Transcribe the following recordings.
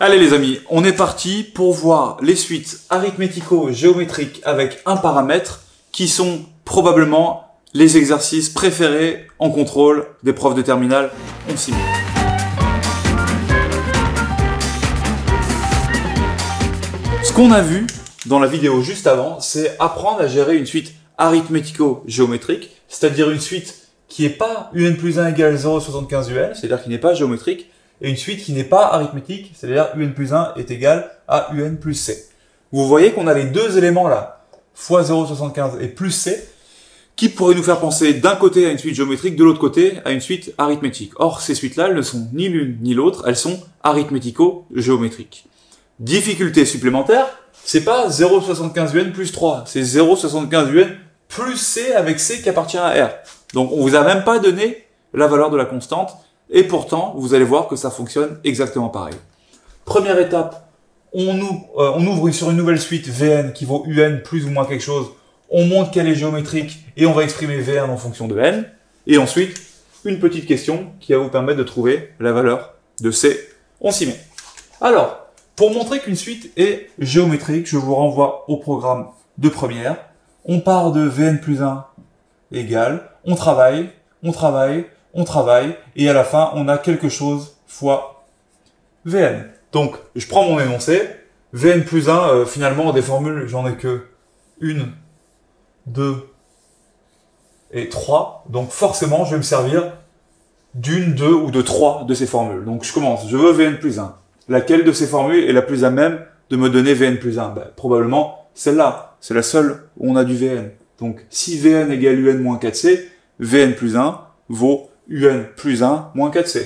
Allez les amis, on est parti pour voir les suites arithmético-géométriques avec un paramètre qui sont probablement les exercices préférés en contrôle des profs de terminale. On s'y met. Ce qu'on a vu dans la vidéo juste avant, c'est apprendre à gérer une suite arithmético-géométrique, c'est-à-dire une suite qui n'est pas un plus 1 égale 0,75 un, c'est-à-dire qui n'est pas géométrique, et une suite qui n'est pas arithmétique, c'est-à-dire un plus 1 est égal à un plus c. Vous voyez qu'on a les deux éléments là, fois 0,75 et plus c, qui pourraient nous faire penser d'un côté à une suite géométrique, de l'autre côté à une suite arithmétique. Or, ces suites-là, elles ne sont ni l'une ni l'autre, elles sont arithmético-géométriques. Difficulté supplémentaire, c'est pas 0,75 un plus 3, c'est 0,75 un plus c avec c qui appartient à R. Donc, on vous a même pas donné la valeur de la constante, et pourtant, vous allez voir que ça fonctionne exactement pareil. Première étape, on ouvre sur une nouvelle suite Vn qui vaut un plus ou moins quelque chose. On montre qu'elle est géométrique et on va exprimer Vn en fonction de n. Et ensuite, une petite question qui va vous permettre de trouver la valeur de C. On s'y met. Alors, pour montrer qu'une suite est géométrique, je vous renvoie au programme de première. On part de Vn plus 1 égale, on travaille, et à la fin, on a quelque chose fois Vn. Donc, je prends mon énoncé. Vn plus 1, finalement, des formules, j'en ai que 1, 2 et 3. Donc, forcément, je vais me servir d'une, deux ou de 3 de ces formules. Donc, je commence. Je veux Vn plus 1. Laquelle de ces formules est la plus à même de me donner Vn plus 1 ? Probablement celle-là. C'est la seule où on a du Vn. Donc, si Vn égale un moins 4c, Vn plus 1 vaut un plus 1 moins 4c.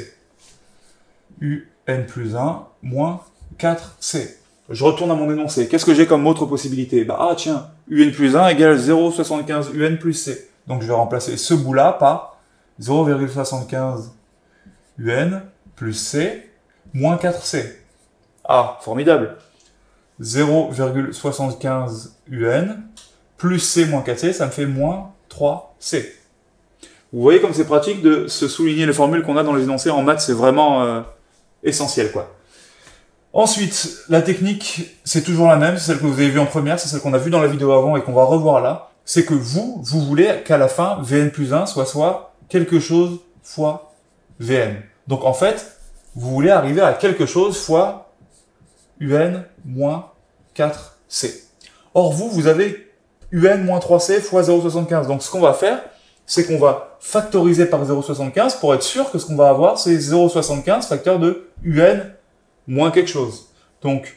un plus 1 moins 4c. Je retourne à mon énoncé. Qu'est-ce que j'ai comme autre possibilité ? Tiens, un plus 1 égale 0,75 un plus c. Donc je vais remplacer ce bout-là par 0,75 un plus c moins 4c. Ah, formidable. 0,75 un plus c moins 4c, ça me fait moins 3c. Vous voyez comme c'est pratique de se souligner les formules qu'on a dans les énoncés. En maths, c'est vraiment essentiel, quoi. Ensuite, la technique, c'est toujours la même, c'est celle que vous avez vue en première, c'est celle qu'on a vue dans la vidéo avant et qu'on va revoir là. C'est que vous voulez qu'à la fin, Vn plus 1 soit quelque chose fois Vn. Donc en fait, vous voulez arriver à quelque chose fois un moins 4c. Or vous avez un moins 3c fois 0,75. Donc ce qu'on va faire, c'est qu'on va factoriser par 0,75 pour être sûr que ce qu'on va avoir, c'est 0,75 facteur de un moins quelque chose. Donc,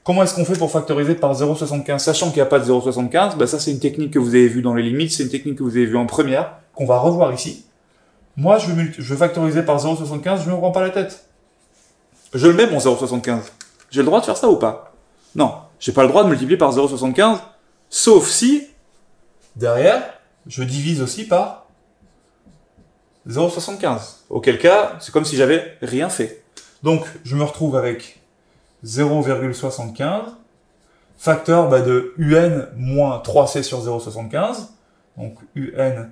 comment est-ce qu'on fait pour factoriser par 0,75 ? Sachant qu'il n'y a pas de 0,75, ça c'est une technique que vous avez vue dans les limites, c'est une technique que vous avez vue en première, qu'on va revoir ici. Moi, je veux factoriser par 0,75, je ne me prends pas la tête. Je le mets mon 0,75. J'ai le droit de faire ça ou pas ? Non, j'ai pas le droit de multiplier par 0,75, sauf si, derrière, je divise aussi par 0,75. Auquel cas, c'est comme si j'avais rien fait. Donc, je me retrouve avec 0,75, facteur de un moins 3c sur 0,75. Donc, un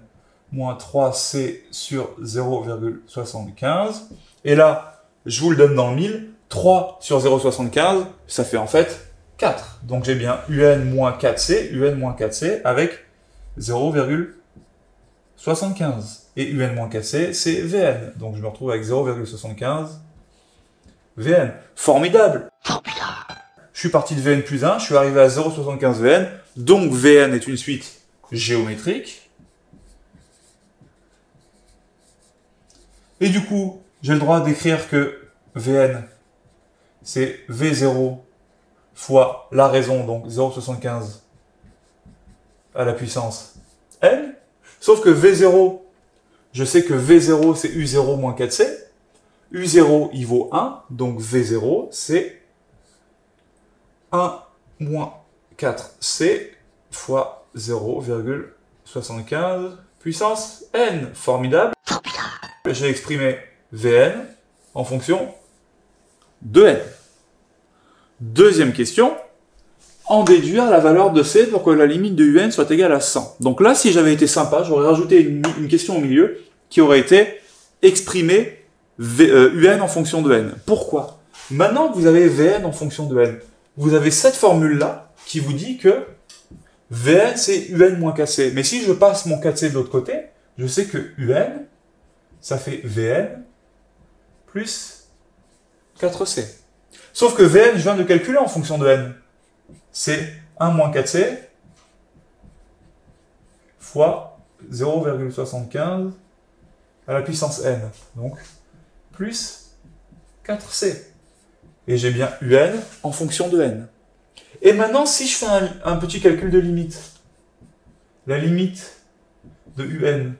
moins 3c sur 0,75. Et là, je vous le donne dans le mille. 3 sur 0,75, ça fait en fait 4. Donc, j'ai bien un moins 4c avec 0,75. Et un moins 4c, c'est Vn. Donc, je me retrouve avec 0,75 Vn. Formidable. Je suis parti de Vn plus 1, je suis arrivé à 0,75 Vn. Donc, Vn est une suite géométrique. Et du coup, j'ai le droit d'écrire que Vn, c'est V0 fois la raison, donc 0,75 à la puissance n. Sauf que V0, je sais que V0, c'est U0 moins 4C. U0, il vaut 1, donc V0, c'est 1 moins 4C fois 0,75 puissance n. Formidable. J'ai exprimé Vn en fonction de n. Deuxième question. En déduire la valeur de C pour que la limite de un soit égale à 100. Donc là, si j'avais été sympa, j'aurais rajouté une question au milieu qui aurait été exprimer un en fonction de n. Pourquoi ? Maintenant que vous avez Vn en fonction de n, vous avez cette formule-là qui vous dit que Vn c'est Un moins 4c. Mais si je passe mon 4c de l'autre côté, je sais que Un, ça fait Vn plus 4c. Sauf que Vn, je viens de calculer en fonction de n. C'est 1 moins 4c fois 0,75 à la puissance n. Donc, plus 4c. Et j'ai bien Un en fonction de n. Et maintenant, si je fais un petit calcul de limite, la limite de Un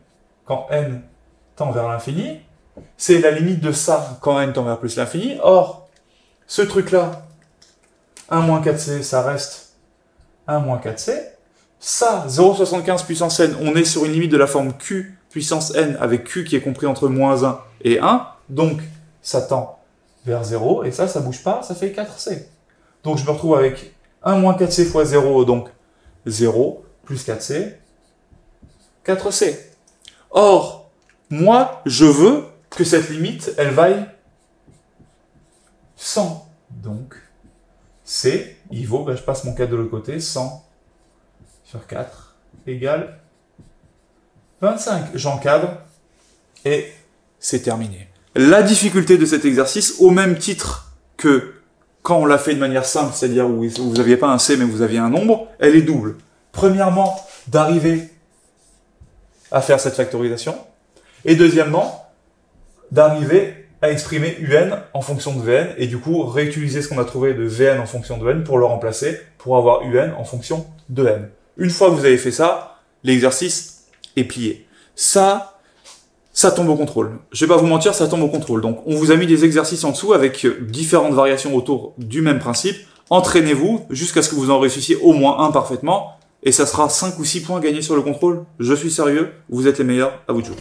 quand n tend vers l'infini, c'est la limite de ça quand n tend vers plus l'infini. Or, ce truc-là, 1 moins 4c, ça reste 1 moins 4c. Ça, 0,75 puissance n, on est sur une limite de la forme q puissance n, avec q qui est compris entre moins 1 et 1. Donc, ça tend vers 0, et ça bouge pas, ça fait 4c. Donc, je me retrouve avec 1 moins 4c fois 0, donc 0 plus 4c, 4c. Or, moi, je veux que cette limite, elle vaille 100. Donc, c, il vaut, je passe mon 4 de l'autre côté, 100 sur 4 égale 25. J'encadre et c'est terminé. La difficulté de cet exercice, au même titre que quand on l'a fait de manière simple, c'est-à-dire où vous n'aviez pas un C mais vous aviez un nombre, elle est double. Premièrement, d'arriver à faire cette factorisation. Et deuxièmement, d'arriver à exprimer Un en fonction de Vn et du coup réutiliser ce qu'on a trouvé de Vn en fonction de n pour le remplacer pour avoir Un en fonction de n. Une fois que vous avez fait ça, l'exercice est plié. Ça tombe au contrôle. Je vais pas vous mentir, ça tombe au contrôle. Donc, on vous a mis des exercices en dessous avec différentes variations autour du même principe. Entraînez-vous jusqu'à ce que vous en réussissiez au moins un parfaitement. Et ça sera 5 ou 6 points gagnés sur le contrôle. Je suis sérieux, vous êtes les meilleurs, à vous de jouer.